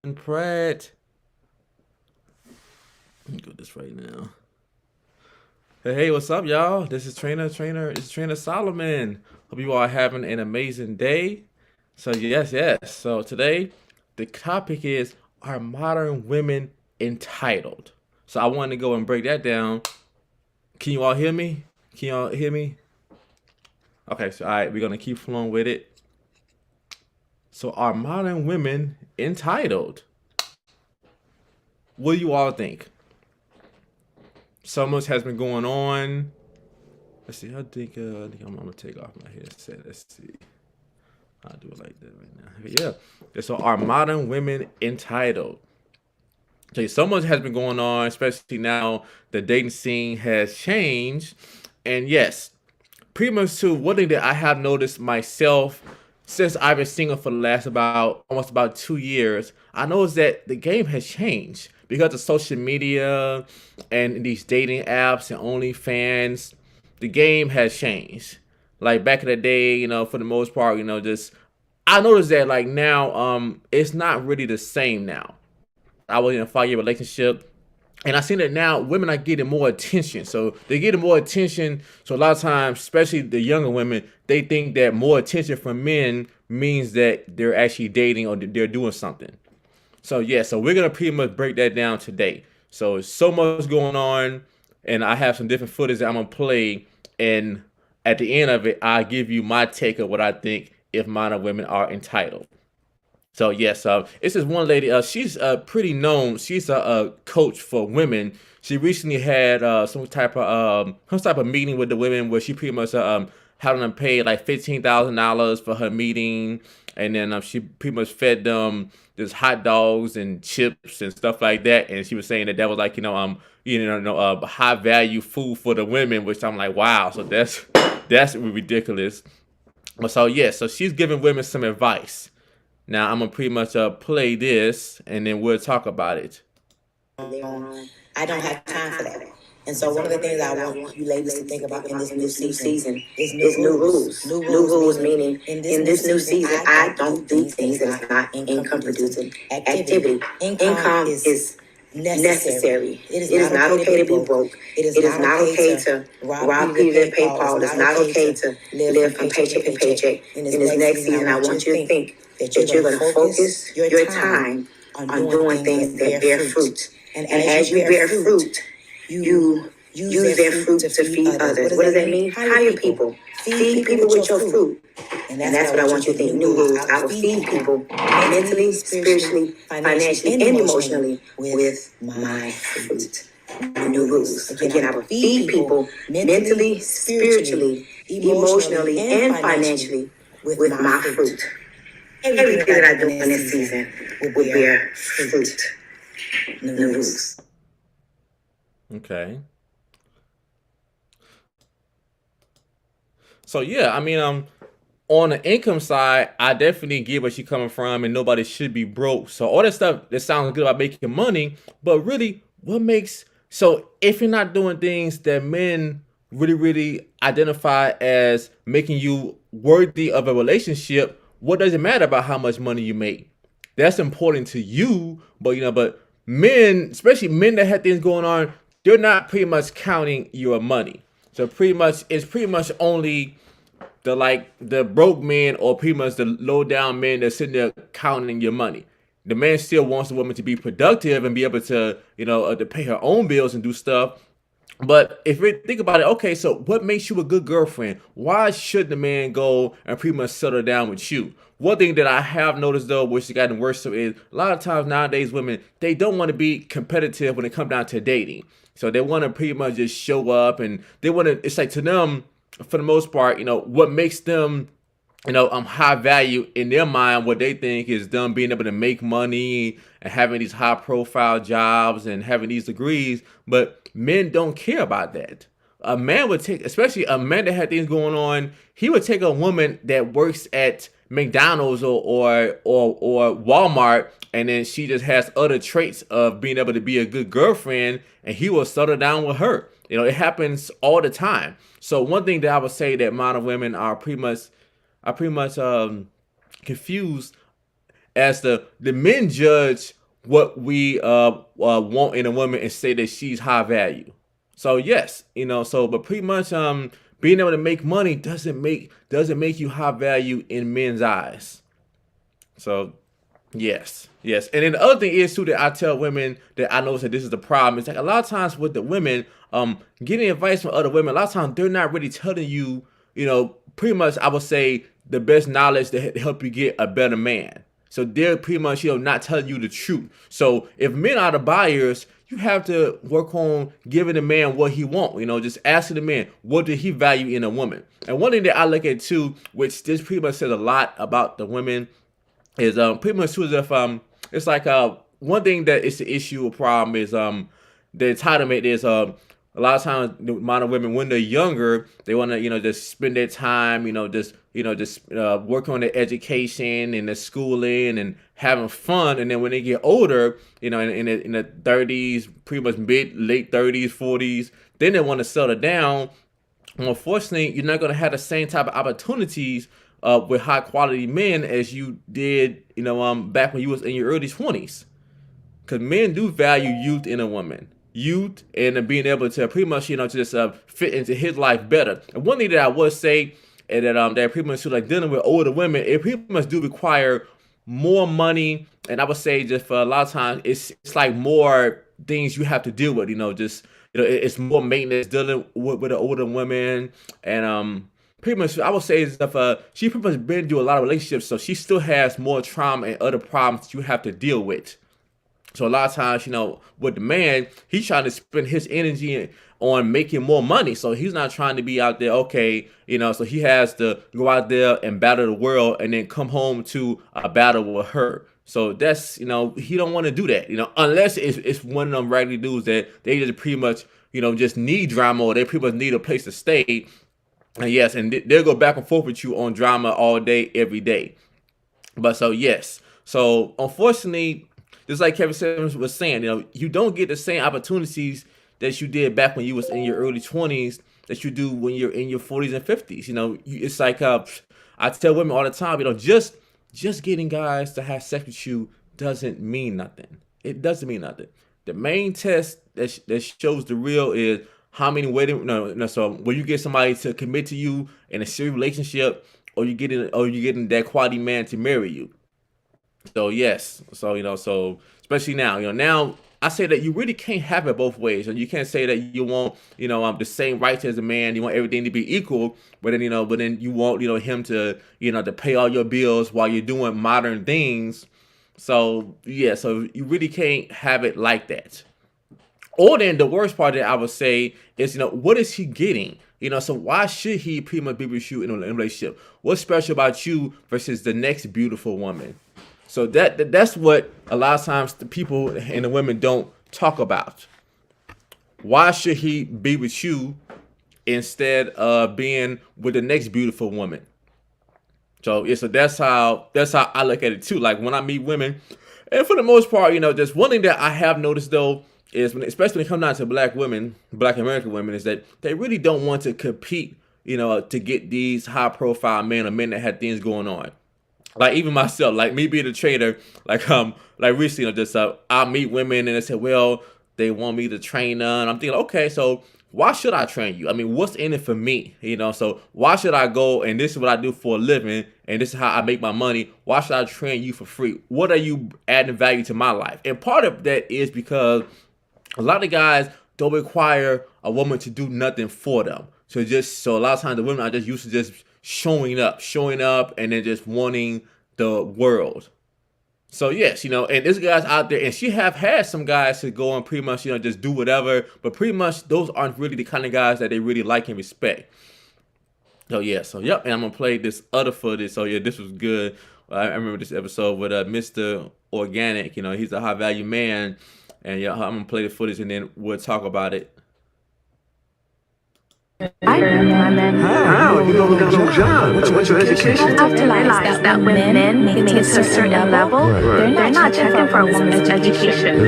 And Pratt. Let me do this right now. Hey, what's up, y'all? This is it's Trainer Solomon. Hope you all are having an amazing day. So yes. So today, the topic is, are modern women entitled? So I wanted to go and break that down. Can you all hear me? Can you all hear me? Okay, so all right, we're gonna keep flowing with it. So are modern women entitled? What do you all think? So much has been going on. Let's see. I think I'm gonna take off my headset. Let's see. I'll do it like that right now. Yeah. So are modern women entitled? Okay, so much has been going on, especially now the dating scene has changed. And yes, pretty much too, one thing that I have noticed myself since I've been single for the last about almost about 2 years, I noticed that the game has changed because of social media and these dating apps and OnlyFans. The game has changed. Like back in the day, for the most part, just I noticed that like now, it's not really the same now. I was in a 5 year relationship, and I seen that now women are getting more attention. So they're getting more attention. So a lot of times, especially the younger women, they think that more attention from men means that they're actually dating or they're doing something. So yeah, so we're gonna pretty much break that down today. So much going on, and I have some different footage that I'm gonna play, and at the end of it, I'll give you my take of what I think if modern women are entitled. So yes, it's this one lady. She's pretty known. She's a coach for women. She recently had some type of meeting with the women where she pretty much having them pay like $15,000 for her meeting, and then she pretty much fed them just hot dogs and chips and stuff like that. And she was saying that that was like high value food for the women, which I'm like, wow. So that's ridiculous. So yeah, so she's giving women some advice. Now I'm gonna pretty much play this, and then we'll talk about it. I don't have time for that. And so one of the things I want you ladies to think about in this new season is new rules. New rules meaning in this new season, I don't do things that are not income producing activity. Income is necessary. It is not okay to be broke. It is not okay to rob Peter and pay Paul. It's not okay to live from paycheck to paycheck. In this next season, I want you to think that you're going to focus your time on doing things that bear fruit. And as you bear fruit, you use that fruit to feed others. What does that mean? Hire people. Feed people with your fruit. And that's what I want you to think. New rules. I will feed people mentally, spiritually, financially, and emotionally with my fruit. New rules. Again, I will feed people mentally, spiritually, emotionally, and financially with my fruit. Everything that I do in this season will bear fruit. New rules. Okay. So yeah, I mean, on the income side, I definitely get where she's coming from, and nobody should be broke. So all that stuff that sounds good about making money, but really, what makes so if you're not doing things that men really identify as making you worthy of a relationship, what does it matter about how much money you make? That's important to you, but men, especially men that have things going on, they're not pretty much counting your money. So it's pretty much only the broke men or pretty much the low down men that's sitting there counting your money. The man still wants the woman to be productive and be able to to pay her own bills and do stuff. But if we think about it, okay, so what makes you a good girlfriend? Why should the man go and pretty much settle down with you? One thing that I have noticed though, which has gotten worse, so is a lot of times nowadays women they don't want to be competitive when it comes down to dating. So they want to pretty much just show up, and they want to. It's like to them, for the most part, what makes them high value in their mind, what they think is them being able to make money and having these high profile jobs and having these degrees. But men don't care about that. A man would take, especially a man that had things going on, he would take a woman that works at McDonald's or Walmart, and then she just has other traits of being able to be a good girlfriend, and he will settle down with her. It happens all the time. So one thing that I would say that modern women are pretty much confused as the men judge what we want in a woman and say that she's high value. So yes, but pretty much being able to make money doesn't make you high value in men's eyes. So yes. And then the other thing is too that I tell women that I know that this is the problem. It's like a lot of times with the women, getting advice from other women, a lot of times they're not really telling you, pretty much I would say the best knowledge to help you get a better man. So they're pretty much, not telling you the truth. So if men are the buyers, you have to work on giving the man what he wants. Just asking the man, what did he value in a woman? And one thing that I look at too, which this pretty much says a lot about the women, is pretty much too as if it's like one thing that is the issue or problem is the entitlement is a lot of times the amount of women when they're younger, they want to just spend their time just work on their education and their schooling and having fun, and then when they get older, in the 30s, pretty much late 30s, 40s, then they want to settle down. Unfortunately, you're not going to have the same type of opportunities with high quality men as you did back when you was in your early 20s, because men do value youth in a woman. Youth and being able to pretty much just fit into his life better. And one thing that I would say, and that pretty much like dealing with older women, it pretty much do require more money, and I would say just for a lot of times it's like more things you have to deal with. It's more maintenance dealing with the older women, and pretty much I would say is if she pretty much been through a lot of relationships, so she still has more trauma and other problems you have to deal with. So a lot of times, with the man, he's trying to spend his energy on making more money. So he's not trying to be out there, so he has to go out there and battle the world and then come home to a battle with her. So that's, he don't want to do that, unless it's one of them raggedy dudes that they just pretty much, just need drama, or they pretty much need a place to stay. And yes, and they'll go back and forth with you on drama all day, every day. But so, yes. So unfortunately, just like Kevin Samuels was saying, you don't get the same opportunities that you did back when you was in your early 20s that you do when you're in your 40s and 50s. It's like I tell women all the time, just getting guys to have sex with you doesn't mean nothing. It doesn't mean nothing. The main test that shows the real is how many wedding. So when you get somebody to commit to you in a serious relationship, or you getting that quality man to marry you. So yes, so especially now I say that you really can't have it both ways, and you can't say that you want the same rights as a man, you want everything to be equal, but then you want him to to pay all your bills while you're doing modern things. So yeah, so you really can't have it like that. Or then the worst part that I would say is what is he getting? So why should he pretty much be with you in a relationship? What's special about you versus the next beautiful woman? So that's what a lot of times the people and the women don't talk about. Why should he be with you instead of being with the next beautiful woman? So yeah, so that's how I look at it too. Like when I meet women, and for the most part, just one thing that I have noticed though is especially when it comes down to Black American women, is that they really don't want to compete, to get these high profile men or men that had things going on. Like even myself, like me being a trader, like recently, I meet women and they say, well, they want me to train them. And I'm thinking, okay, so why should I train you? I mean, what's in it for me? So why should I go and this is what I do for a living and this is how I make my money? Why should I train you for free? What are you adding value to my life? And part of that is because a lot of guys don't require a woman to do nothing for them. So a lot of times the women are just used to just showing up and then just wanting the world. So yes, and this guy's out there, and she have had some guys to go and pretty much, just do whatever, but pretty much those aren't really the kind of guys that they really like and respect. So yeah, yep, and I'm gonna play this other footage. So yeah, this was good. I remember this episode with Mr. Organic. He's a high value man, and yeah, I'm gonna play the footage and then we'll talk about it. How? You don't got no job. What's your education? I have to realize that when men make it to a certain level, they're not checking for a woman's education.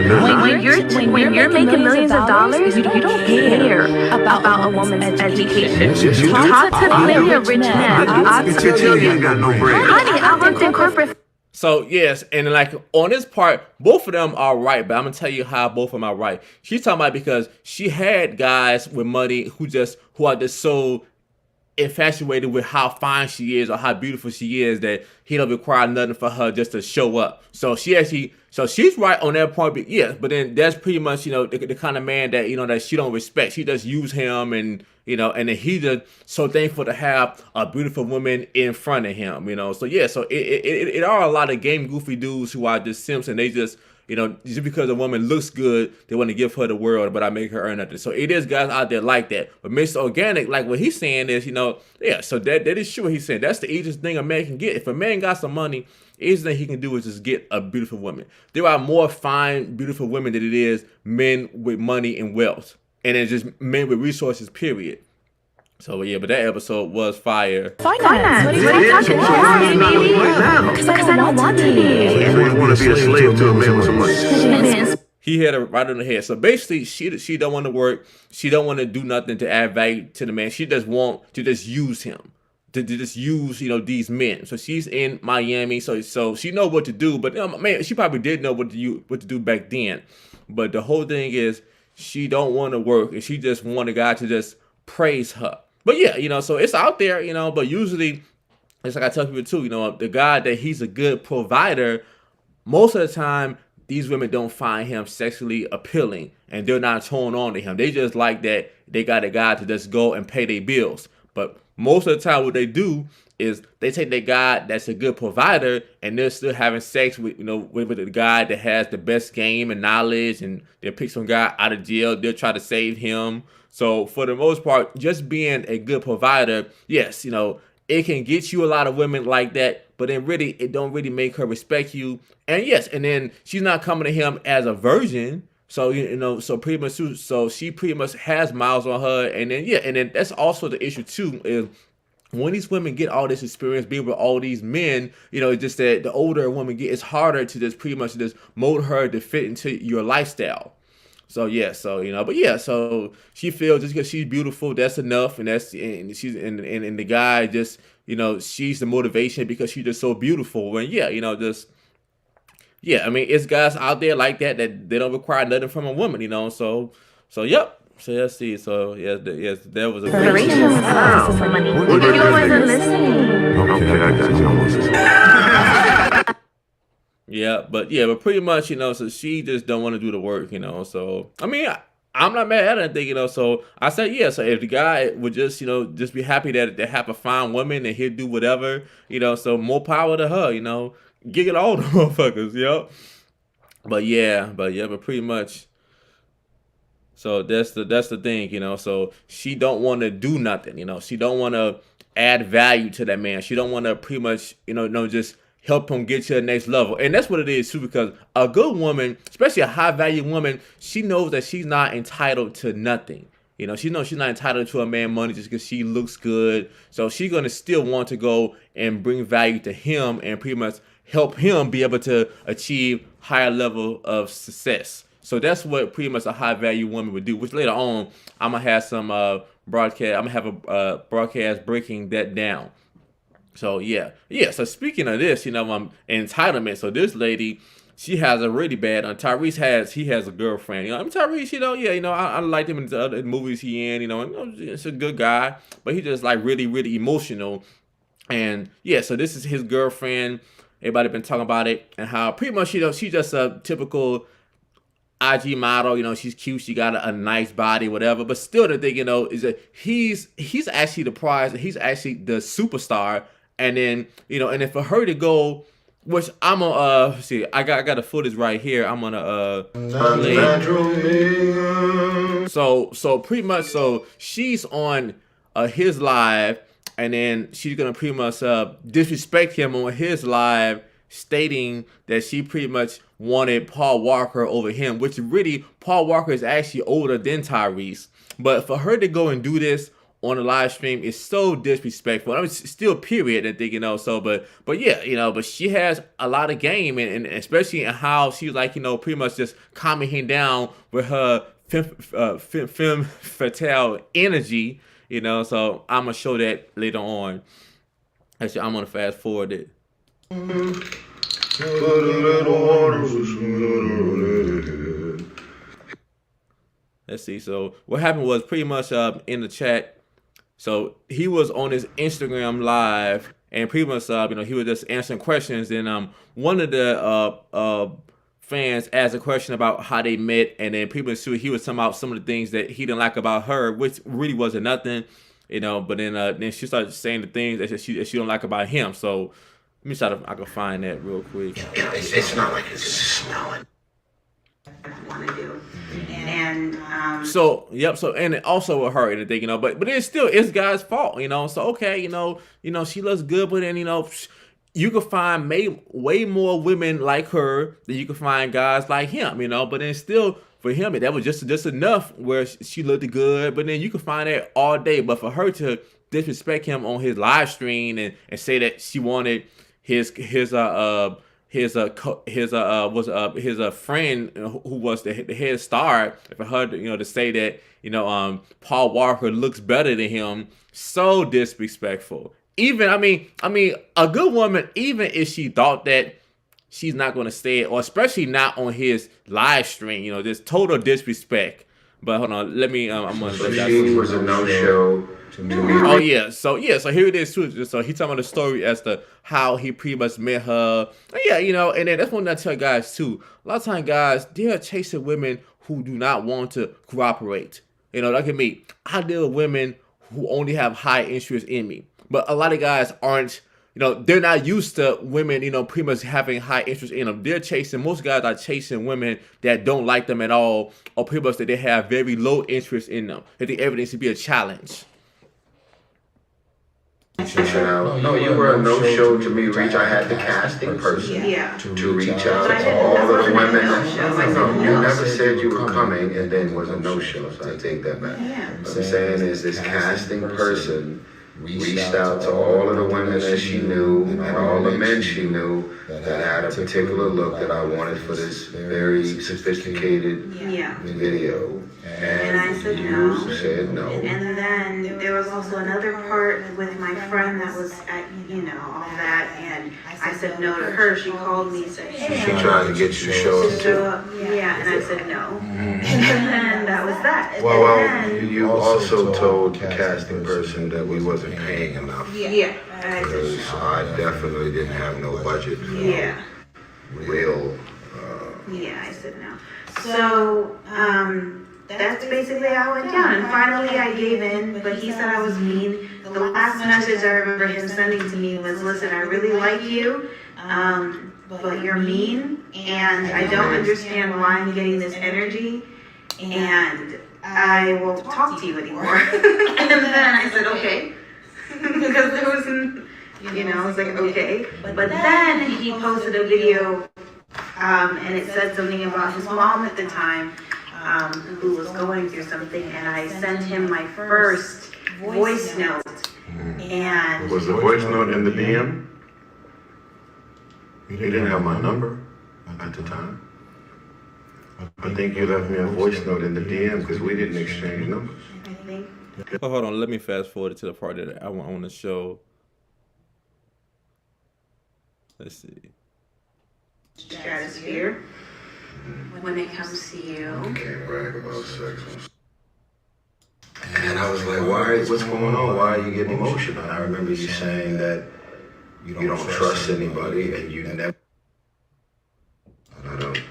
When you're making millions of dollars, you don't care about a woman's education. Talk to the rich man. You ain't got no brain. Honey, I worked in corporate. So yes, and like on this part, both of them are right, but I'm gonna tell you how both of them are right. She's talking about because she had guys with money who are just so infatuated with how fine she is or how beautiful she is that he don't require nothing for her just to show up. So she's right on that point. But yeah, but then that's pretty much the kind of man that that she don't respect. She just use him, and and then he just so thankful to have a beautiful woman in front of him. So yeah, so it are a lot of game goofy dudes who are just simps, and they just just because a woman looks good, they want to give her the world, but I make her earn nothing. So it is guys out there like that. But Mr. Organic, like what he's saying is, yeah, so that is true. He's saying that's the easiest thing a man can get. If a man got some money, the easiest thing he can do is just get a beautiful woman. There are more fine, beautiful women than it is men with money and wealth. And it's just men with resources, period. So yeah, but that episode was fire. Finance. What are you talking about? Because I don't want to be. You want to be a slave to a man with some money. He had it right on the head. So basically, she don't want to work. She don't want to do nothing to add value to the man. She just want to just use him. To just use these men. So she's in Miami. So she know what to do. But man, she probably did know what to do back then. But the whole thing is she don't want to work, and she just want a guy to just praise her. But yeah, so it's out there, but usually, it's like I tell people too, the guy that he's a good provider, most of the time, these women don't find him sexually appealing, and they're not torn on to him. They just like that they got a guy to just go and pay their bills. But most of the time, what they do is they take that guy that's a good provider, and they're still having sex with the guy that has the best game and knowledge, and they'll pick some guy out of jail. They'll try to save him. So for the most part, just being a good provider, yes, it can get you a lot of women like that, but then really, it don't really make her respect you. And yes, and then she's not coming to him as a virgin. So, so pretty much, so she pretty much has miles on her. And then, yeah, and then that's also the issue too, is when these women get all this experience being with all these men, it's just that the older a woman gets, it's harder to just pretty much just mold her to fit into your lifestyle. So yeah, but yeah, so she feels just because she's beautiful, that's enough, and she's and the guy just she's the motivation because she's just so beautiful, and yeah, I mean it's guys out there like that they don't require nothing from a woman, so yep. So let's see. So yes, there was a great. Wow. You wasn't listening. Okay, I got you. Yeah, but pretty much, so she just don't want to do the work, so, I mean, I'm not mad at anything, so I said, yeah, so if the guy would just, just be happy that they have a fine woman and he'll do whatever, so more power to her, gig it all the motherfuckers, but pretty much, so that's the thing, so she don't want to do nothing, she don't want to add value to that man, she don't want to pretty much, just help him get to the next level. And that's what it is too, because a good woman, especially a high value woman, she knows that she's not entitled to nothing. She knows she's not entitled to a man money just because she looks good. So she's going to still want to go and bring value to him and pretty much help him be able to achieve higher level of success. So that's what pretty much a high value woman would do, which later on, I'm going to have some broadcast. I'm going to have a broadcast breaking that down. So yeah. So speaking of this, entitlement. So this lady, she has a really bad. Tyrese has a girlfriend. Tyrese, I liked him in the other movies he in. It's a good guy, but he just like really, really emotional. And yeah, so this is his girlfriend. Everybody been talking about it and how pretty much she's just a typical IG model. She's cute. She got a nice body, whatever. But still, the thing is that he's actually the prize. He's actually the superstar. And then, and then for her to go, which I'm gonna see, I got the footage right here. I'm gonna play. So pretty much, so she's on his live, and then she's gonna pretty much disrespect him on his live, stating that she pretty much wanted Paul Walker over him, which really Paul Walker is actually older than Tyrese. But for her to go and do this on the live stream is so disrespectful. I mean, still period, and think, but yeah, but she has a lot of game, and especially in how she's like, pretty much just calming him down with her femme fatale energy, so I'm gonna show that later on. Actually, I'm gonna fast forward it. Put a little water with some water on it. Let's see. So what happened was pretty much in the chat. So he was on his Instagram live, and pretty much he was just answering questions. And one of the fans asked a question about how they met, and then pretty much he was talking about some of the things that he didn't like about her, which really wasn't nothing, But then she started saying the things that she don't like about him. So let me try to I can find that real quick. It's not like it's smelling. Want to do, and So and it also with her and everything, but it's God's fault, So okay, she looks good, but then you can find way more women like her than you can find guys like him, But then still for him, that was just enough where she looked good, but then you can find that all day. But for her to disrespect him on his live stream and say that she wanted his friend who was the head star, for her to say that Paul Walker looks better than him, so disrespectful. Even I mean a good woman, even if she thought that, she's not going to say it, or especially not on his live stream. This total disrespect. But hold on, let me I'm gonna So she was a no-show. Oh yeah, so here it is too. So he talking about the story as to how he pretty much met her. Yeah, and then that's one that I tell guys too. A lot of times guys, they're chasing women who do not want to cooperate. Like at me, I deal with women who only have high interest in me. But a lot of guys aren't, they're not used to women, pretty much having high interest in them. Most guys are chasing women that don't like them at all, or pretty much that they have very low interest in them. That the evidence to be a challenge. No, you were a no-show to me. I had the casting person yeah. to reach out to all of the women. No, you never said you were coming and then was a no-show, so I take that back. Yeah. What I'm saying is this casting person reached out to all of the women that she knew and all the men she knew that had a particular look that I wanted for this very sophisticated Yeah. video. And I said you no. said no. And then there was also another part with my friend that was at, all that, and I said no to her. She called me and said, hey, She tried to get you to show up too. yeah, and I said no. And then that was that. Well, And then, you also told the casting person that we wasn't paying enough. yeah, I Because said I definitely didn't have no budget for yeah. real. Yeah, I said no. So, that's basically how it went down. And finally I gave in, but he said I was mean. The last message I remember him sending to me was, listen, I really like you, but you're mean, and I don't understand why I'm getting this energy, and I won't talk to you anymore. And then I said, okay. Because there was, I was like, okay. But then he posted a video, and it said something about his mom at the time, who was going through something, and I sent him my first voice note. And Was the voice note in the DM? You didn't have my number at the time. I think you left me a voice note in the DM because we didn't exchange numbers. I think, Oh, hold on, let me fast forward to the part that I want to show. Let's see. stratosphere when it comes to you. Can't brag about sex. And I was like, what's going on? Why are you getting emotional? And I remember you saying that you don't trust anybody and you never. I don't.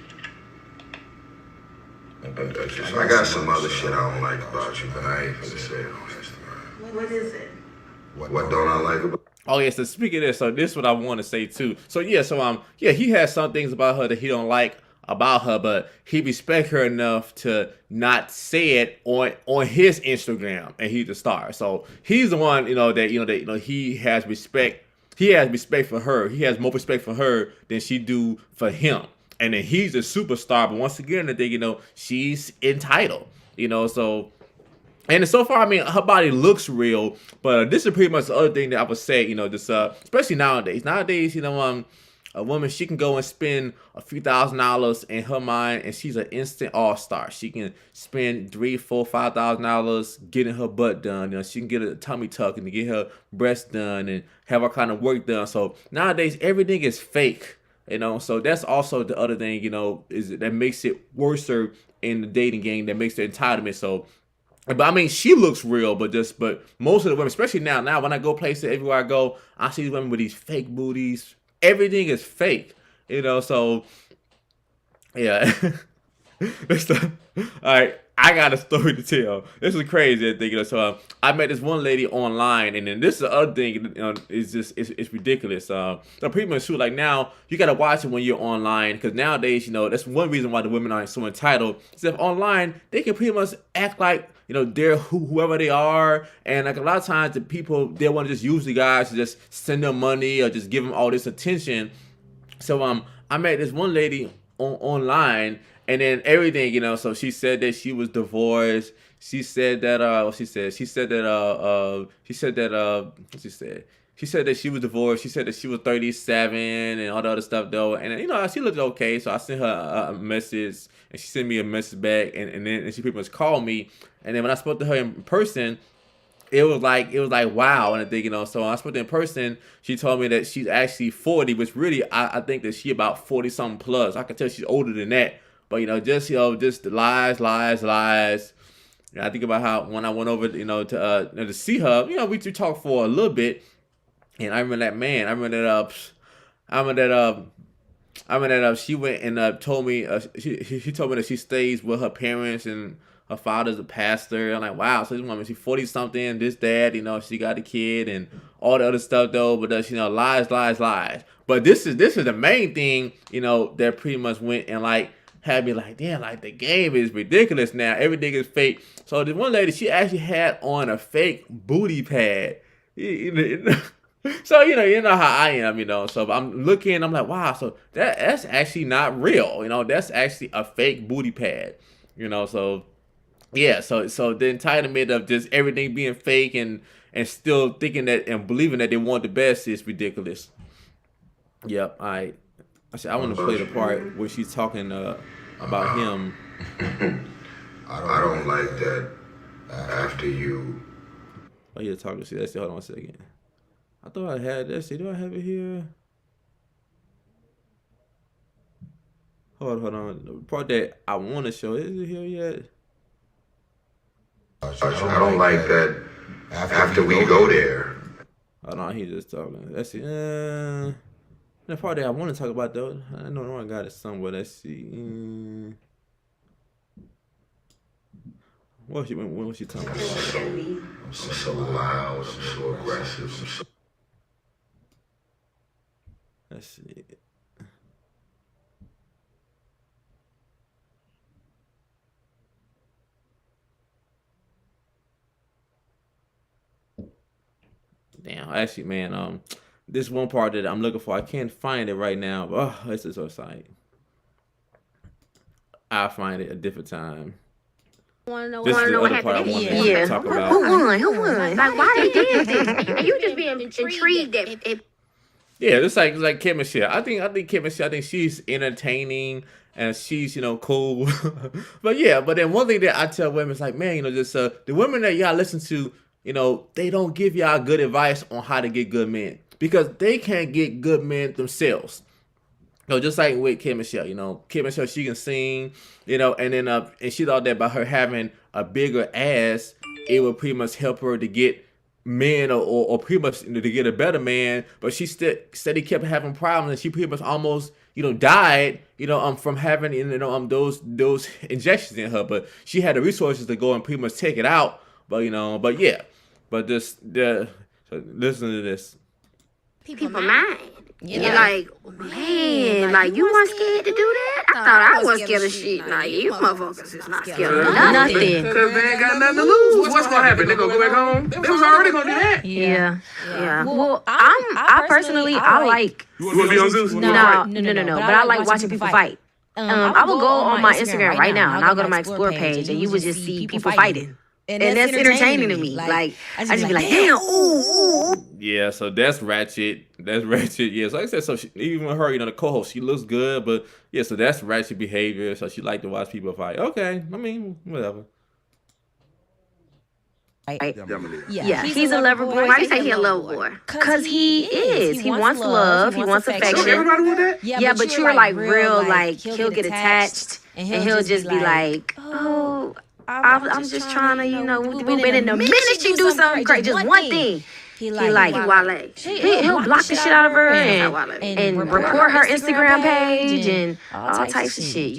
I got some other shit I don't like about you, but I ain't finna say it on Instagram. What is it? What don't I like about Oh yeah, so speaking of this, so this is what I want to say too. So he has some things about her that he don't like about her, but he respect her enough to not say it on his Instagram, and he's the star. So he's the one, he has respect. He has respect for her. He has more respect for her than she do for him. And then he's a superstar, but once again, she's entitled. So. And so far, her body looks real, but this is pretty much the other thing that I would say, especially nowadays. Nowadays, a woman, she can go and spend a few $1,000s in her mind, and she's an instant all-star. She can spend $3,000, $4,000, $5,000 getting her butt done. She can get a tummy tuck and get her breasts done and have all kind of work done. So nowadays, everything is fake. You know, so that's also the other thing, you know, is that makes it worse in the dating game, that makes the entitlement. So, but I mean, she looks real, but most of the women, especially now when I go places, everywhere I go, I see these women with these fake booties. Everything is fake, you know. So, yeah. All right, I got a story to tell. This is crazy. I think, you know, so I met this one lady online, and then this is the other thing. You know, it's ridiculous. So pretty much true. Like now, you gotta watch it when you're online, because nowadays, you know, that's one reason why the women aren't so entitled. Is if online, they can pretty much act like, you know, they're whoever they are, and like a lot of times the people, they want to just use the guys to just send them money or just give them all this attention. So I met this one lady online, and then everything, you know. So she said that she was divorced. She said that what she said that she was divorced. She said that she was 37 and all the other stuff though. And you know, she looked okay. So I sent her a message, and she sent me a message back, and then she pretty much called me. And then when I spoke to her in person, it was like wow. And I think, you know, so when I spoke to her in person, she told me that she's actually 40, which really I think that she about 40 something plus. I can tell she's older than that. But you know, just the lies. You know, I think about how when I went over, you know, to see her, you know, we talked for a little bit, and I remember that she went and told me she told me that she stays with her parents, and her father's a pastor. I'm like, wow, so this woman, she's 40 something, this dad, you know, she got a kid and all the other stuff though, but you know, lies. But this is the main thing, you know, that pretty much went and like had me like, damn, like the game is ridiculous now. Everything is fake. So this one lady, she actually had on a fake booty pad. So you know how I am, you know. So I'm looking, I'm like, wow. So that's actually not real, you know. That's actually a fake booty pad, you know. So yeah. So the entitlement of just everything being fake and still thinking that and believing that they want the best is ridiculous. Yep. I want to play the part where she's talking about him. I don't like that after you. Oh, yeah, talking. See, let's see. Hold on a second. I thought I had that. See, do I have it here? Hold on. The part that I want to show, is it here yet? I don't like that after we go there. Hold on, he's just talking. Let's see. The part that I want to talk about though, I know I got it somewhere. Let's see. When was she talking about? I'm so loud. I'm so aggressive. Let's see. Damn, actually, man, this one part that I'm looking for, I can't find it right now. Oh, this is so exciting. I'll find it a different time. This is the other part I want to talk about. Who won? Like, why they did this? And you just being intrigued that Yeah, it's like Kim Michelle. I think Kim Michelle, I think she's entertaining and she's, you know, cool. But then one thing that I tell women is like, man, you know, just the women that y'all listen to, you know, they don't give y'all good advice on how to get good men, because they can't get good men themselves. You know, just like with Kim Michelle, you know, Kim Michelle, she can sing, you know, and then and she thought that by her having a bigger ass, it would pretty much help her to get men or pretty much, you know, to get a better man. But she said he kept having problems, and she pretty much almost, you know, died, you know, from having, you know, those injections in her. But she had the resources to go and pretty much take it out. But you know, so listen to this. people mind. Yeah. And like, man, like you weren't scared to do that? I thought I was scared of shit. Like, you motherfuckers is not scared of nothing. Because they ain't got nothing to lose. What's going to happen? They going to go back home? They was already going to do that. Yeah. Well, I personally like. You want to be on Zeus? No. But I like watching people fight. I will go on my Instagram right now, and I'll go to my Explore page, and you would just see people fighting. And that's entertaining to me. Like, I just be like, damn, ooh. Yeah, so that's ratchet. Yeah, so like I said, so even her, you know, the co-host, she looks good, but yeah, so that's ratchet behavior. So she like to watch people fight. Okay, I mean, whatever. right? Yeah, Yeah, he's a lover boy. Why do you say he a lover boy? Cause he is. He wants love. He wants affection. Everybody want that? Yeah, but you're like real, like he'll get attached and he'll just be like, oh, I'm just trying to, you know, but in the minute you do something great, just one thing, he like Wale. He'll block the shit out of her and report her Instagram page and all types of shit.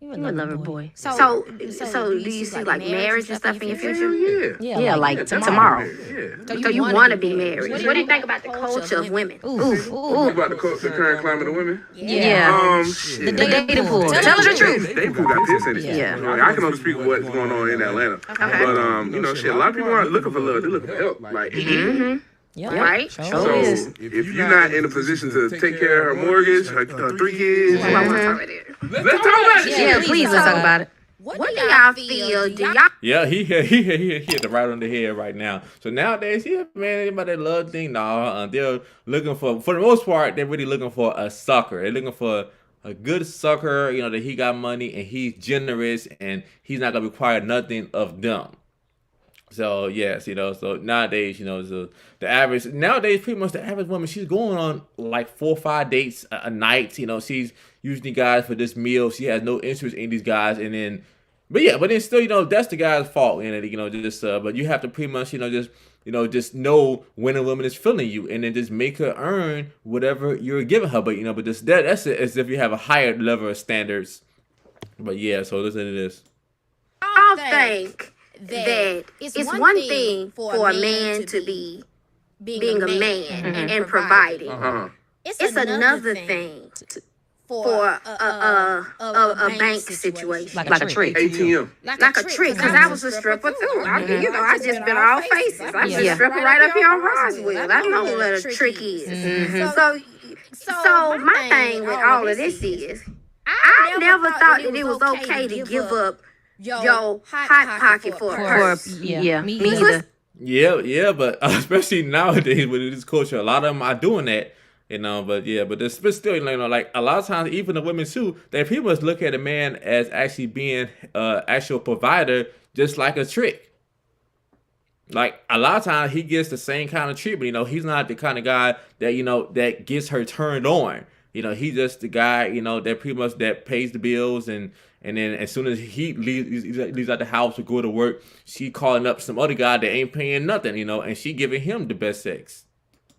You a lover boy. So do you see like marriage and stuff in your future? Yeah, like tomorrow. Yeah. So you want to be married. What do you think about the culture of women? What about the current climate of women? Yeah. The dating pool. Tell us the truth. Dating pool got piss in it. Yeah. Like, I can only speak of what's going on in Atlanta. But you know, shit, a lot of people aren't looking for love. They're looking for help. Like, Right? so if you're not in a position to take care of her mortgage, her 3 kids, let's talk about it. Yeah, please let's talk about it. What do y'all feel? Do y'all? Yeah, he hit the right on the head right now. So nowadays, yeah, man, anybody that love thing, they're looking for the most part, they're really looking for a sucker. They're looking for a good sucker, you know, that he got money and he's generous and he's not gonna require nothing of them. So yes, you know, so nowadays, you know, the average nowadays, pretty much the average woman, she's going on like 4 or 5 dates a night. You know, she's using guys for this meal. She has no interest in these guys, and then, but then still, you know, that's the guy's fault. And you know, just but you have to pretty much, just know when a woman is feeling you, and then just make her earn whatever you're giving her. But but that's it, as if you have a higher level of standards. But yeah, so listen to this. I think that it's one thing for a man to be being a man and providing. It's another thing for a bank situation, like a trick. ATM. like a trick. Because I was a stripper too. I just been all faces. I was a stripper right up here on Roswell. I know what a trick is. So my thing with all of this is, I never thought that it was okay to give up your hot pocket for a purse. Yeah, me either. Yeah, but especially nowadays with this culture, a lot of them are doing that, you know. But still, you know, like a lot of times, even the women too, they pretty much look at a man as actually being actual provider, just like a trick. Like a lot of times, he gets the same kind of treatment. You know, he's not the kind of guy that that gets her turned on. You know, he's just the guy, that pretty much that pays the bills, and then as soon as he leaves out the house to go to work, she calling up some other guy that ain't paying nothing, and she giving him the best sex.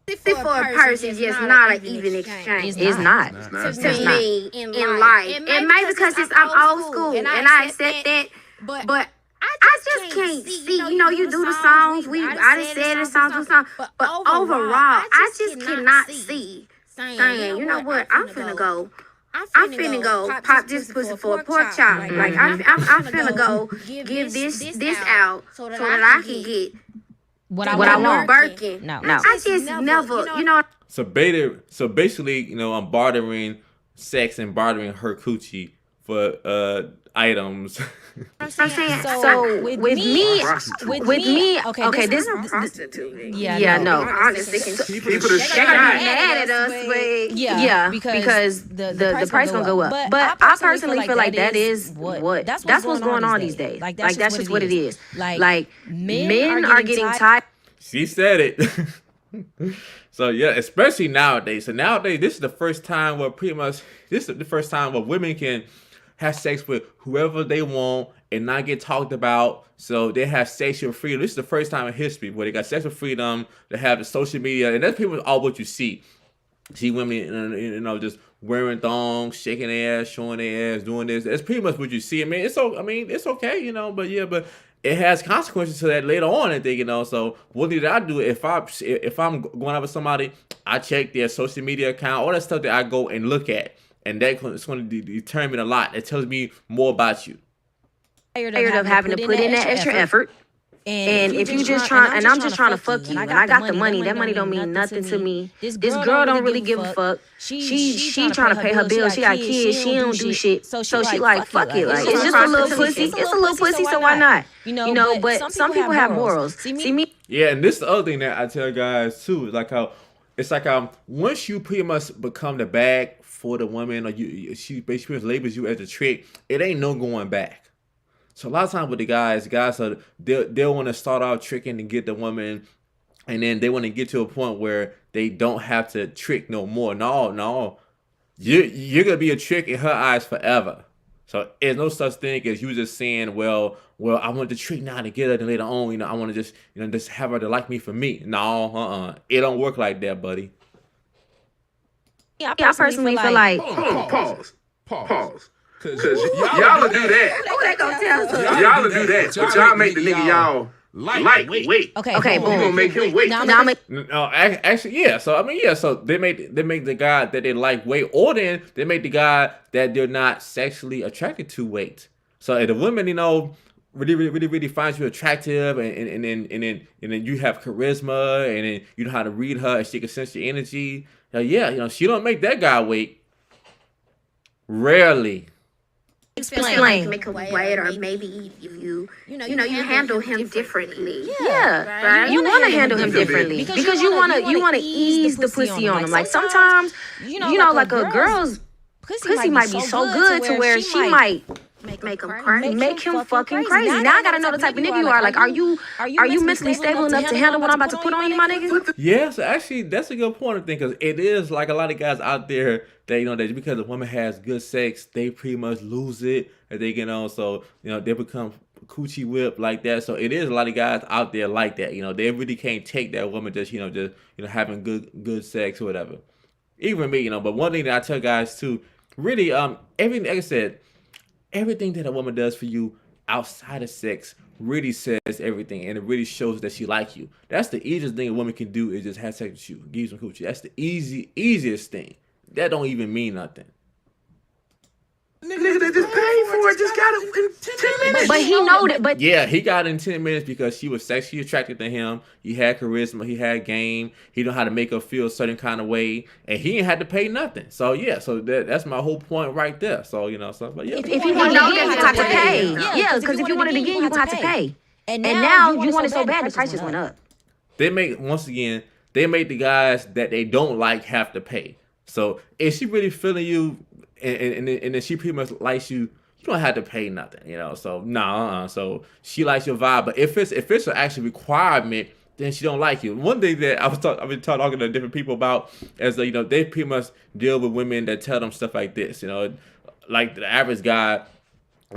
For a purse is just not an even exchange. It's not. To me, in life. And maybe because I'm old school and I accept that, but I just can't see, you do the songs, I just said the songs, but overall, I just cannot see saying, you know what, I'm finna go pop this pussy for a pork chop. Like, I'm finna go give this out so that I can get what I want. Birkin. No. I just never, So basically, I'm bartering sex and bartering her coochie for items. I'm saying, So with me, okay, this prostituting. Yeah, no. Honestly, People are they're gonna be mad at us, but Yeah, because the price gonna go up. But I personally feel like that is that's what's going on these days. Like that's just what it is. Like men are getting tired. She said it. So yeah, especially nowadays. So nowadays, this is the first time where women can have sex with whoever they want and not get talked about. So they have sexual freedom. This is the first time in history where they got sexual freedom. They have the social media, and that's pretty much all what you see. See women, just wearing thongs, shaking their ass, showing their ass, doing this. That's pretty much what you see. It's okay, but it has consequences to that later on. I think, So what did I do if I'm going out with somebody? I check their social media account, all that stuff that I go and look at. And that's going to determine a lot. It tells me more about you. Tired of having to put in that extra effort. And if you just trying, and I'm just trying to fuck you, and I got the money, that money don't mean nothing to me. This girl don't really give a fuck. She trying to pay her bills. She got kids. She don't do shit. So she like, fuck it. Like, it's just a little pussy. It's a little pussy, so why not? But some people have morals. See me? Yeah, and this is the other thing that I tell guys too. It's like once you pretty much become the bag for the woman, or she basically labels you as a trick, it ain't no going back. So a lot of times with the guys are they'll want to start off tricking to get the woman, and then they want to get to a point where they don't have to trick no more. No, you're gonna be a trick in her eyes forever. So there's no such thing as you just saying, well, I want to trick now to get her, and later on, I want to just have her to like me for me. No, it don't work like that, buddy. I personally feel like Pause. Cause y'all will do that. who they gonna tell us? Y'all will do that. But y'all make the nigga y'all like wait. Okay, You boom. gonna make him wait. No, actually, yeah. So I mean, yeah. So they make the guy that they like wait, or then they make the guy that they're not sexually attracted to wait. So if the woman, really finds you attractive, and then you have charisma, and then you know how to read her, and she can sense your energy. She don't make that guy wait. Rarely. Explain. Make him wait, or maybe if you handle him differently. Yeah, Right? you want to handle him differently because you want to ease the pussy on him. Like sometimes, like a girl's pussy might be so good to where she might Make him crazy. make him fucking crazy. Now I gotta know the type of nigga you are. Like, are you mentally stable enough to handle what I'm about to put on you, my nigga? Yeah, so actually, that's a good point of thing, because it is like a lot of guys out there that, that because a woman has good sex, they pretty much lose it, and they get on, so, they become coochie whip like that. So it is a lot of guys out there like that. They really can't take that woman just having good sex or whatever. Even me, but one thing that I tell guys too, really, everything, like I said, everything that a woman does for you outside of sex really says everything, and it really shows that she like you. That's the easiest thing a woman can do, is just have sex with you, give you some coochie. That's the easiest thing. That don't even mean nothing. Nigga that just paid for it just got it in 10 minutes. But he know that. But Yeah, he got it in 10 minutes because she was sexually attracted to him. He had charisma. He had game. He knew how to make her feel a certain kind of way. And he ain't had to pay nothing. So, yeah. So, that's my whole point right there. So, but yeah. if you want it again, you have to pay. Yeah, because if you want it again, you have to pay. And now you want it so bad, the price just went up. They make the guys that they don't like have to pay. So, if she really feeling you and then she pretty much likes you, you don't have to pay nothing, So, So, she likes your vibe. But if it's an actual requirement, then she don't like you. One thing that I've been talking to different people about is that, they pretty much deal with women that tell them stuff like this, like the average guy,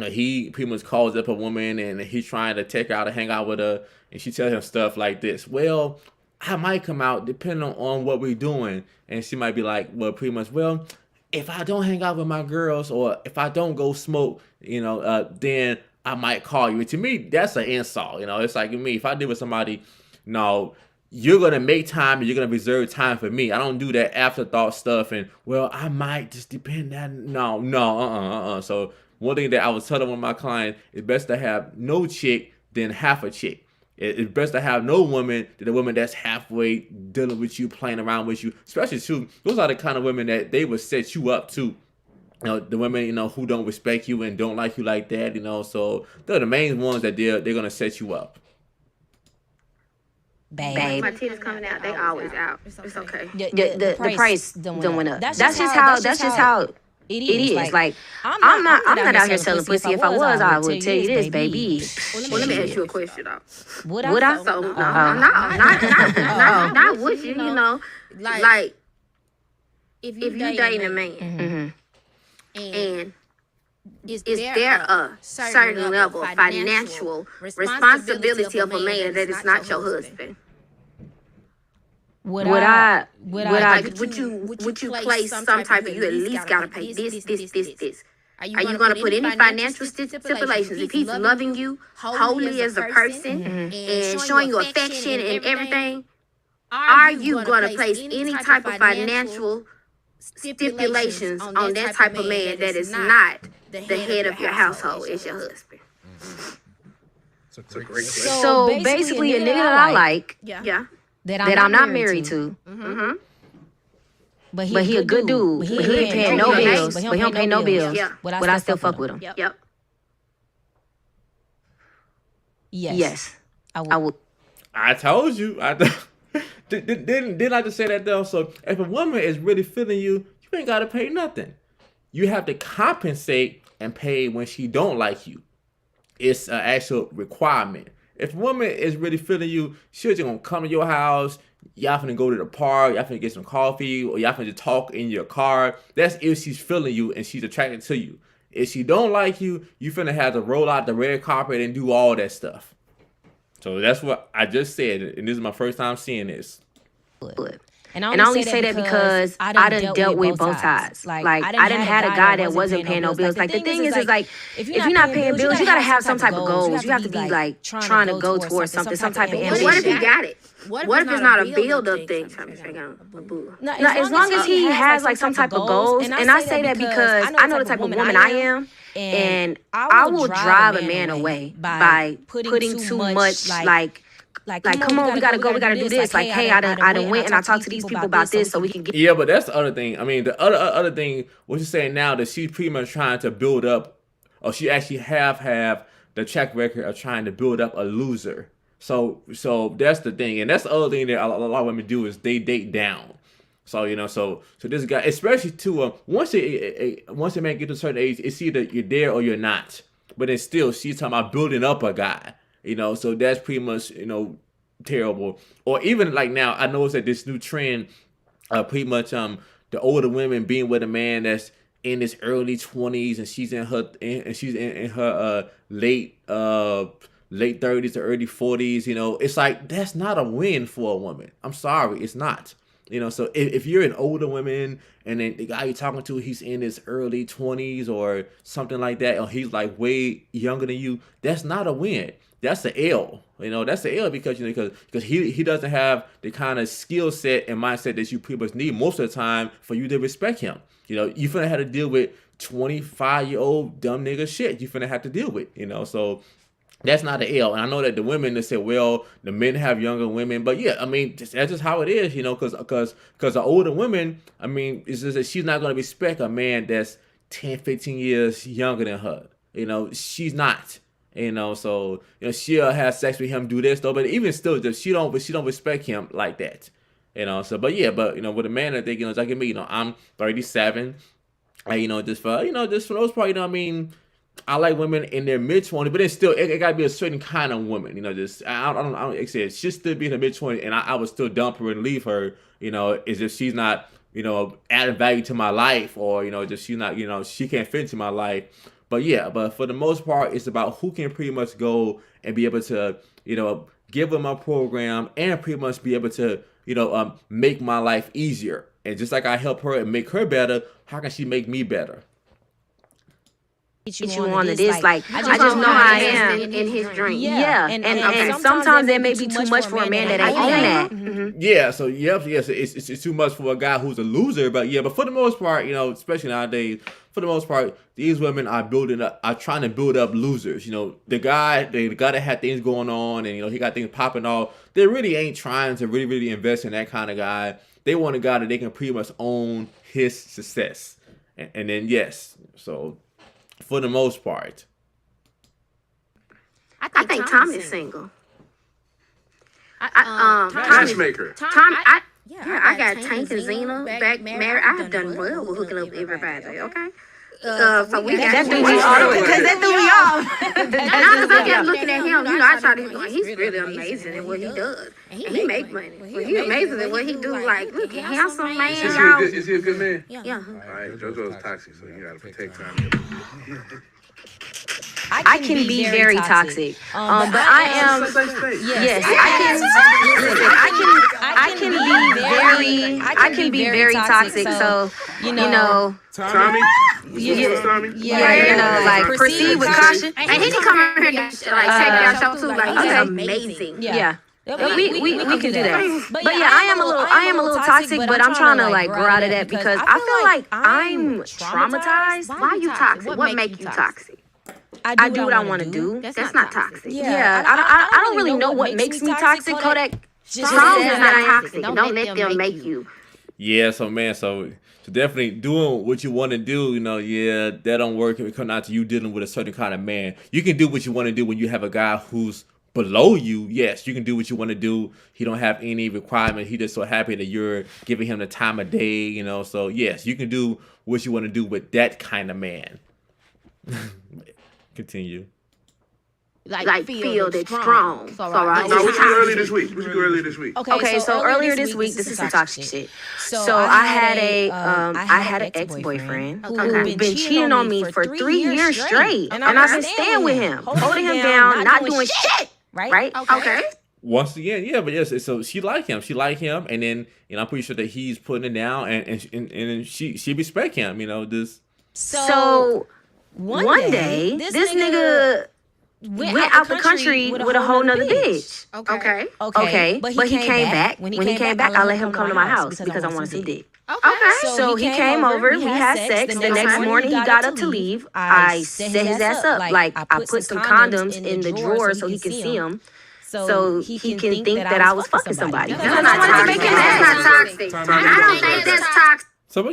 he pretty much calls up a woman and he's trying to take her out and hang out with her, and she tells him stuff like this. Well, I might come out depending on what we're doing. And she might be like, well, pretty much, well, if I don't hang out with my girls, or if I don't go smoke, then I might call you. And to me, that's an insult. It's like me, if I did with somebody, no, you're going to make time and you're going to reserve time for me. I don't do that afterthought stuff. And, well, I might just depend on, no. So one thing that I was telling one of my clients, it's best to have no chick than half a chick. It's best to have no woman than a woman that's halfway dealing with you, playing around with you. Especially too, those are the kind of women that they would set you up too. The women, who don't respect you and don't like you like that, so they're the main ones that they're gonna set you up. Babe. My titties coming out, they always out. It's okay. The price done went up. That's just how it is. Like, I'm not out here selling pussy. If I was, I would tell you this, baby. Well, let me ask you a question though. Would I? So not would you, like if you dating a man, and is there a certain level of financial responsibility of a man that is not your husband? Would I? Like, would you place some type of, you at least gotta pay this? Are you gonna put any financial stipulations if he's loving you wholly as a person and showing you affection and everything? Are you gonna place any type of financial stipulations on that type of man that is not the head of your household as your husband? It's a great question. So basically, a nigga that I like, Yeah. that I'm not married to, but he a good dude, but he ain't paying no bills, but he don't pay no bills, Yeah. but I still fuck with him. Yep. Yes, I would. I told you. Didn't I just say that though? So if a woman is really feeling you, you ain't gotta pay nothing. You have to compensate and pay when she don't like you. it's an actual requirement. If a woman is really feeling you, she's just gonna come to your house. Y'all finna go to the park. Y'all finna get some coffee, or y'all finna just talk in your car. That's if she's feeling you and she's attracted to you. If she don't like you, you finna have to roll out the red carpet and do all that stuff. So that's what I just said, and this is my first time seeing this. And I only say that because I done dealt with both sides. Like I done had a guy that wasn't paying no bills. Like the thing is like if you're not paying bills, you gotta have some type of goals. You have to be like trying to go towards something, some type of ambition. But what if he got it? What if it's not a build-up thing? No, as long as he has like some type of goals, and I say that because I know the type of woman I am, and I will drive a man away by putting too much like, come on, we gotta go, we gotta do this. Like, hey, I done went and I talked to these people about this so we can get. Yeah, but that's the other thing. I mean, the other thing, what you're saying now, that she's pretty much trying to build up, or she actually have the track record of trying to build up a loser. So that's the thing, and that's the other thing that a lot of women do is they date down. So so this guy, especially too, once a man gets to a certain age, it's either you're there or you're not. But then still, she's talking about building up a guy. So that's pretty much, terrible. Or even like now, I noticed that this new trend, pretty much the older women being with a man that's in his early 20s and she's in her late 30s or early 40s. It's like that's not a win for a woman. I'm sorry, it's not. So if you're an older woman and then the guy you're talking to, he's in his early 20s or something like that, or he's like way younger than you, that's not a win. That's an L. That's an L because because he doesn't have the kind of skill set and mindset that you pretty much need most of the time for you to respect him. You finna have to deal with 25-year-old dumb nigga shit. You finna have to deal with. So that's not an L. And I know that the women that say, well, the men have younger women, but yeah, I mean, that's just how it is. Because the older women, I mean, it's just that she's not gonna respect a man that's 10, 15 years younger than her. She's not. So she'll have sex with him, do this though, but even still, she don't respect him like that. So but with a man that they it's like me, I'm 37, and just for the most part, I mean, I like women in their mid-20s, but it's still it gotta be a certain kind of woman, I don't like I said, she'll still be in her mid-20s, and I would still dump her and leave her, as if she's not adding value to my life, or just she's not she can't fit into my life. But for the most part, it's about who can pretty much go and be able to, give them a program and pretty much be able to, make my life easier. And just like I help her and make her better, how can she make me better? Get you on to this, like I just know how I am in his dream. Yeah, and sometimes that may be too much for a man that ain't on that. Mm-hmm. Yeah, so yes, it's too much for a guy who's a loser. But for the most part, especially nowadays, for the most part, these women are trying to build up losers. The guy that had things going on and he got things popping off. They really ain't trying to really invest in that kind of guy. They want a guy that they can pretty much own his success. And then so. For the most part, I think Tom is single. Matchmaker. I got Tank and Zena back married. I have done well with hooking up with everybody. Okay. So we got that threw me off because that threw me off. Now because I kept looking at him, I tried to he's really amazing at what he does, and he make money. Well, he's amazing at what he do. Like, look, handsome man. Is he a good man? Yeah. All right, JoJo's toxic, so you gotta protect him. I can be very toxic, but I am. Yes, I can be very toxic. So Tommy. Like proceed with caution. And he can come over here and take our show too. Like he's amazing. Yeah. We can do that. But I am a little toxic, but I'm trying to like grow out of that because I feel like I'm traumatized. Why are you toxic? What make you toxic? I do what I want to do. That's not toxic. Yeah, I don't really know what makes me toxic. Kodak. Strong is not toxic. Don't let them make you. Yeah, so definitely doing what you want to do, that don't work if it comes out to you dealing with a certain kind of man. You can do what you want to do when you have a guy who's below you. Yes, you can do what you want to do. He don't have any requirement. He just so happy that you're giving him the time of day, So yes, you can do what you want to do with that kind of man. Continue. like feel that strong. So right. No, what you do earlier this week? What you do earlier this week? Okay, so earlier this week, this is some toxic shit. So I had an ex-boyfriend who been cheating on me for 3 years straight, and I've been staying with him, holding him down, not doing shit. Right? Okay. Once again, yeah, but yes, so she like him, and then I'm pretty sure that he's putting it down, and she respect him, this. So one day, this nigga went out the country with a whole nother bitch. Okay. But he came back. When he came back, I let him come to my house because I wanted some dick. Okay. So he came over, we had sex. The next morning, he got up to leave. I set his ass up. Like, I put some condoms in the drawer so he could see them. So he can think that I was fucking somebody. That's not toxic. I don't think that's toxic. So,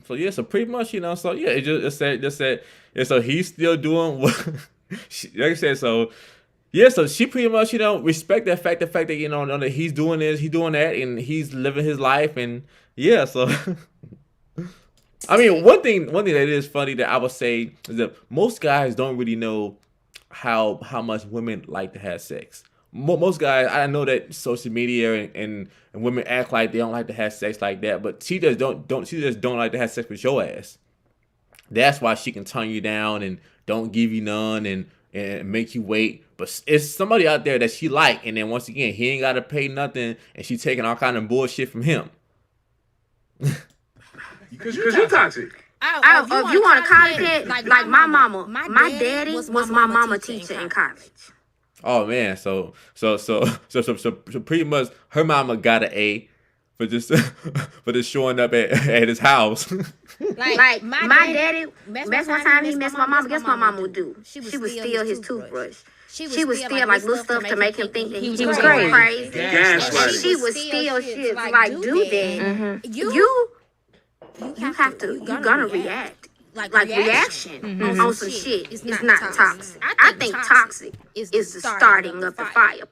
but so pretty much, so yeah, it just said, yeah, so he's still doing what, like I said, so yeah, so she pretty much, respect the fact that, that he's doing this, he's doing that, and he's living his life, and yeah, so, I mean, one thing that is funny that I would say is that most guys don't really know how much women like to have sex. Most guys, I know that social media and women act like they don't like to have sex like that, but she just don't like to have sex with your ass. That's why she can turn you down and don't give you none and make you wait. But it's somebody out there that she like, and then once again, he ain't gotta pay nothing, and she taking all kind of bullshit from him. Because you're toxic. If you want to call it that, like my mama, my daddy was my mama teacher in college. Oh man, so pretty much her mama got an A for just showing up at his house. Like my daddy, best one time he messed my mama. Guess what my mama would do? She would steal his toothbrush. She would steal like little stuff to make him think that he was crazy. And she would steal shit like do that. You're gonna react. Like reaction on some shit. It's not toxic. I think toxic is the starting of the fire.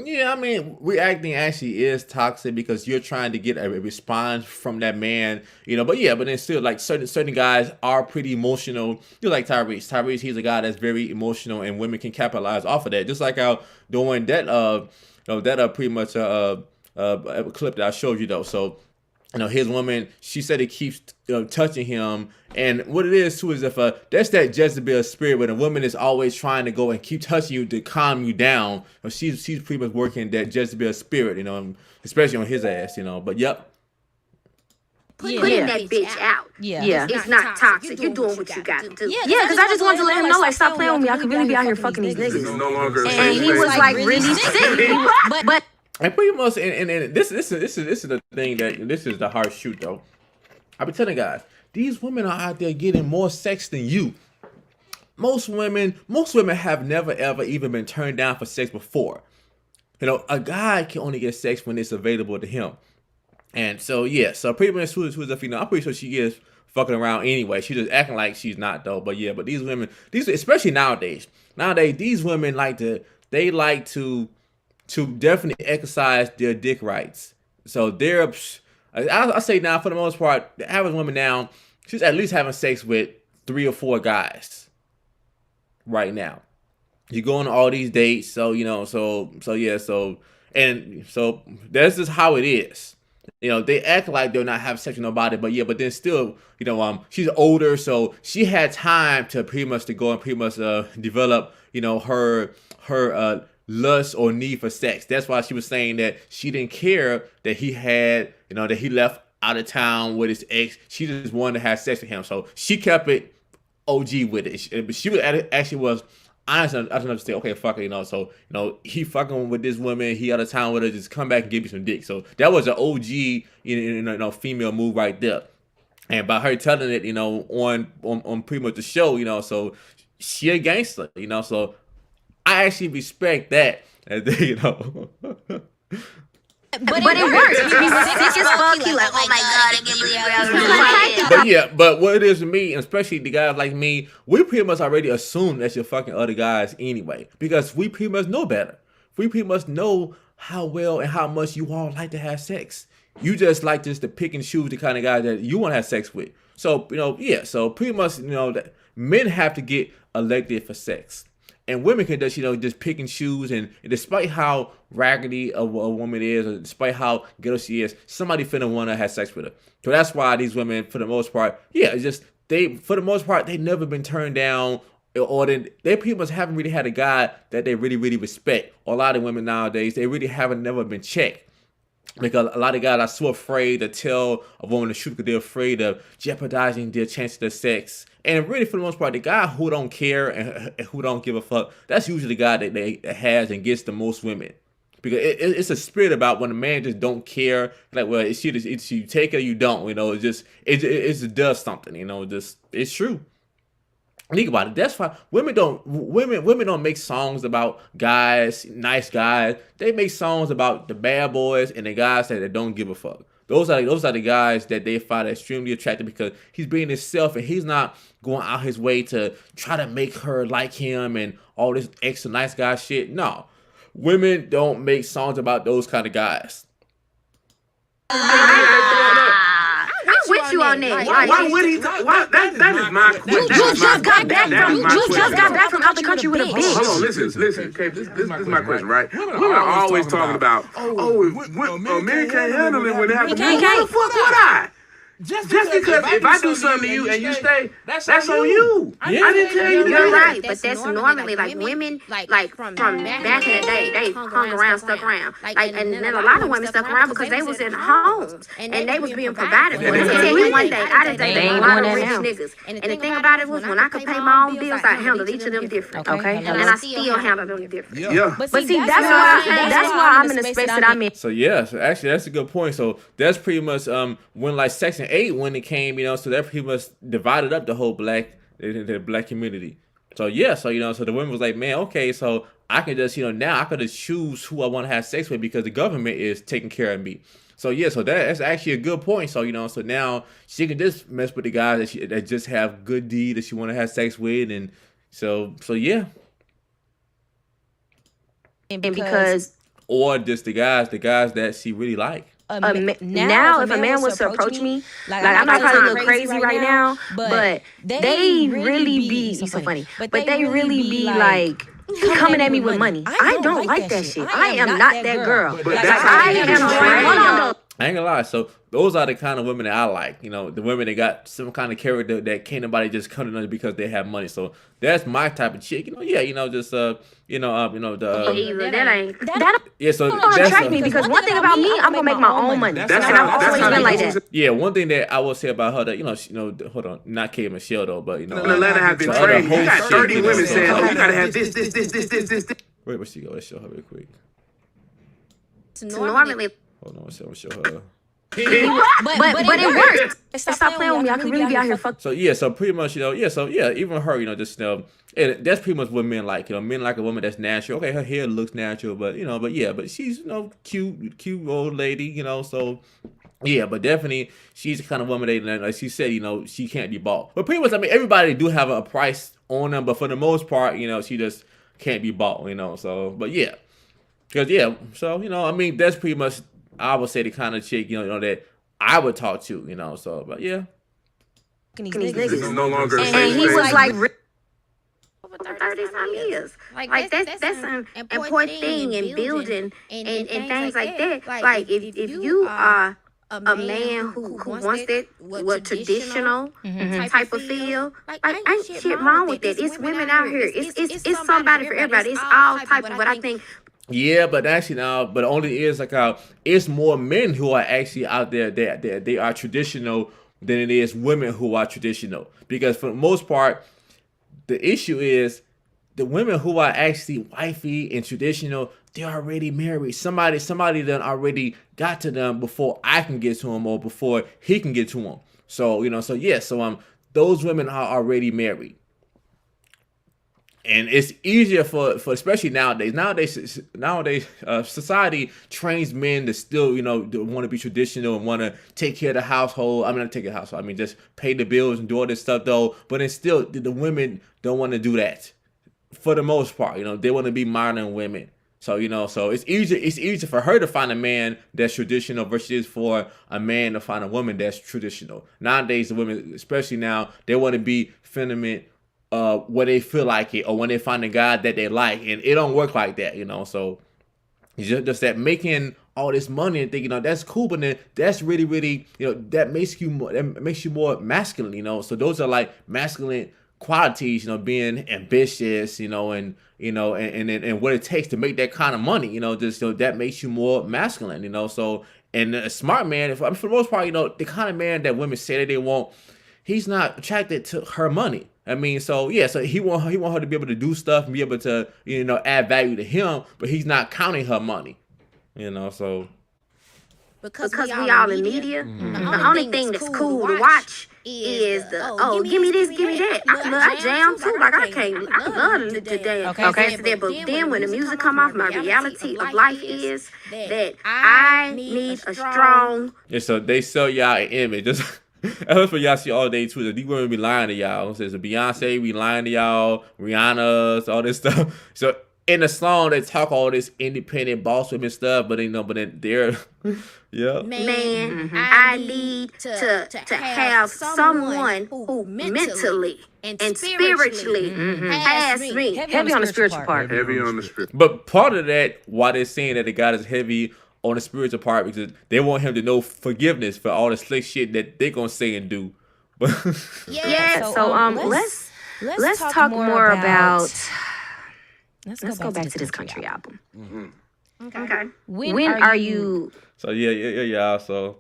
Yeah, I mean, reacting actually is toxic because you're trying to get a response from that man, But yeah, but then still, like certain guys are pretty emotional. You're like Tyrese. Tyrese, he's a guy that's very emotional, and women can capitalize off of that. Just like how doing that, pretty much a clip that I showed you though. So. His woman, she said it keeps touching him. And what it is, too, is if that's that Jezebel spirit, when a woman is always trying to go and keep touching you to calm you down. She's pretty much working that Jezebel spirit, especially on his ass, But, yep. Putting that bitch out. Yeah. It's not toxic. You're doing what you got to do. Yeah, because I just wanted to let him know, like, stop playing with me. I could really be out here fucking these This is niggas. no longer a And safe he was, space. like, really sick. But And pretty much, and this is the thing this is the hard shoot though. I be telling guys, these women are out there getting more sex than you. Most women have never ever even been turned down for sex before. A guy can only get sex when it's available to him. And so yeah, so pretty much who's a female, I'm pretty sure she is fucking around anyway. She's just acting like she's not though. But yeah, but these women, especially nowadays, these women like to definitely exercise their dick rights. So I say now, for the most part, the average woman now, she's at least having sex with 3 or 4 guys right now. You go on all these dates, so that's just how it is. They act like they're not having sex with nobody, but then still, she's older, so she had time to pretty much develop, her lust or need for sex. That's why she was saying that she didn't care that he had, that he left out of town with his ex. She just wanted to have sex with him. So she kept it OG with it. But she was honest enough to say, okay, fuck it, So, he fucking with this woman, he out of town with her, just come back and give me some dick. So that was an OG, female move right there. And by her telling it, on pretty much the show, so she a gangster, so I actually respect that. And then, But it works. He was sick as fuck. He like, oh my God, I can't believe But yeah, but what it is to me, and especially the guys like me, we pretty much already assume that you're fucking other guys anyway. Because we pretty much know better. We pretty much know how well and how much you all like to have sex. You just like just to pick and choose the kind of guys that you want to have sex with. So, so pretty much, that men have to get elected for sex. And women can just, just pick and choose. And despite how raggedy a woman is, or despite how ghetto she is, somebody finna want to have sex with her. So that's why these women, for the most part, it's just, for the most part, they've never been turned down, or they pretty much haven't really had a guy that they really, really respect. Or a lot of women nowadays, they really haven't never been checked. Because a lot of guys are so afraid to tell a woman the truth because they're afraid of jeopardizing their chances of sex. And really, for the most part, the guy who don't care and who don't give a fuck, that's usually the guy that has and gets the most women. Because it's a spirit about when a man just don't care. Like, well, it's you take it or you don't. It just does something. It's true. Think about it. That's why women don't make songs about guys, nice guys. They make songs about the bad boys and the guys that don't give a fuck. Those are the guys that they find extremely attractive because he's being himself and he's not going out his way to try to make her like him and all this extra nice guy shit. No, women don't make songs about those kind of guys. I'm with you on that. Why would he? That is my question. You just got back from out the country with a bitch. Hold on, listen. Okay, this is my question, right? Women are always talking about, men can't handle it when it happens. Why the fuck would I? Just because if I do something to you and you stay, that's on you. I didn't tell you. You're right, but that's normally like women, like from back in the day, they hung around, stuck around. And then a lot of women stuck around because they was in homes and they was being provided for. Let me tell you one thing, I done dated a lot of rich niggas. And the thing about it was when I could pay my own bills, I handled each of them different. Okay, and I still handle them different. Yeah. But see, that's why I'm in the space that I'm in. So actually that's a good point. So that's pretty much when like Section 8 when it came, so that pretty much divided up the whole the black community. So so the women was like, man, okay, so I can just now I could just choose who I want to have sex with because the government is taking care of me. So so that's actually a good point. So so now she can just mess with the guys that just have good deed that she want to have sex with, and so yeah. And because or just the guys that she really like. Now, if a man was to approach me, like I'm not trying to look crazy right now, but they really be so funny. But they really be like coming at me with money. I don't like that shit. I am not that girl. But I am. I ain't gonna lie. So those are the kind of women that I like. The women that got some kind of character that can't nobody just come to them because they have money. So that's my type of chick. That ain't. Yeah, so don't attract me because one thing about me, I'm gonna make my own money. And I've always been like that. Yeah, one thing that I will say about her that hold on, not K Michelle though, but Atlanta have been trained. You got 30 women saying, "Oh, you gotta have this." Wait, where she go? Let's show her real quick. Normally. Hold on, let's show her. But it works. Stop playing with me. I can really be out here fucking. So pretty much, even her, just and that's pretty much what men like. Men like a woman that's natural. Okay, her hair looks natural, but but she's cute old lady, so yeah, but definitely she's the kind of woman that, like she said, she can't be bought. But pretty much, everybody do have a price on them, but for the most part, she just can't be bought, So, but yeah, because so that's pretty much. I would say the kind of chick, that I would talk to, so, but yeah. This is no longer a And safe he space. was like, Over 30-some years. Like that's an important thing in building and things like that. Like if you are a man who wants that traditional type of feel, like ain't shit wrong with that. It's women out here. It's somebody for everybody. It's all type of, but I think. Yeah, but actually now, but only is like it's more men who are actually out there that they are traditional than it is women who are traditional. Because for the most part, the issue is the women who are actually wifey and traditional, they're already married. Somebody done already got to them before I can get to them or before he can get to them. So those women are already married. And it's easier for especially nowadays. Nowadays, society trains men to still, want to be traditional and want to take care of the household. Not take care of the household. Just pay the bills and do all this stuff though. But it's still the women don't want to do that for the most part. They want to be modern women. So so it's easier for her to find a man that's traditional versus for a man to find a woman that's traditional. Nowadays, the women, especially now, they want to be feminine. where they feel like it or when they find a guy that they like, and it don't work like that, you know. So it's just that making all this money and thinking, that's cool, but then that's really, really, that makes you more masculine, So those are like masculine qualities, being ambitious, and what it takes to make that kind of money, that makes you more masculine, So, and a smart man, for the most part, the kind of man that women say that they want, he's not attracted to her money. I mean, so he want her to be able to do stuff and be able to, add value to him, but he's not counting her money, so. Because we all in media, the only thing that's cool to watch is the, give me this, give me that. I jam too, like I love to dance. Okay. But then when the music come off, my reality of life is that I need a strong. Yeah, so they sell y'all an image. That's what y'all see all day too. These women be lying to y'all. So Beyonce be lying to y'all, Rihanna's, all this stuff. So in the song, they talk all this independent boss women stuff, but then they're, yeah. Man, I need to have someone who mentally and spiritually has me. Heavy on the spiritual part. Heavy on the spiritual. But part of that, why they're saying that the God is heavy on the spiritual part, because they want him to know forgiveness for all the slick shit that they're gonna say and do. But let's talk more about. Let's go back to this country album. Okay. When are you? So yeah. So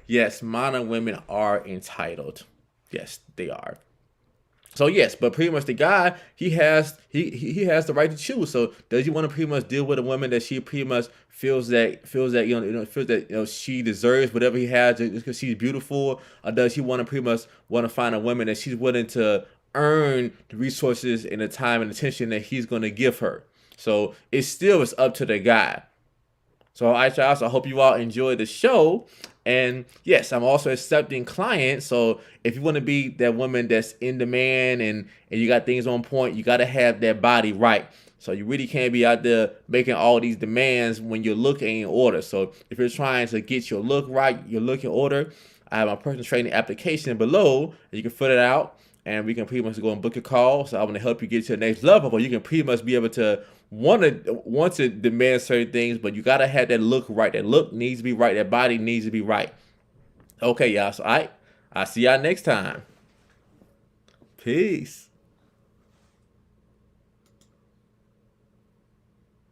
yes, modern women are entitled. Yes, they are. So yes, but pretty much the guy, he has the right to choose. So does he want to pretty much deal with a woman that she pretty much feels that she deserves whatever he has just because she's beautiful, or does he want to find a woman that she's willing to earn the resources and the time and attention that he's going to give her? So it's up to the guy. So I also hope you all enjoyed the show. And yes, I'm also accepting clients. So if you want to be that woman that's in demand and you got things on point, you got to have that body right. So you really can't be out there making all these demands when your look ain't in order. So if you're trying to get your look right, your look in order, I have my personal training application below. You can fill it out and we can pretty much go and book a call. So I want to help you get to the next level, but you can pretty much be able to want to demand certain things, but you got to have that look right. That look needs to be right. That body needs to be right. Okay, y'all. So I'll see y'all next time. Peace.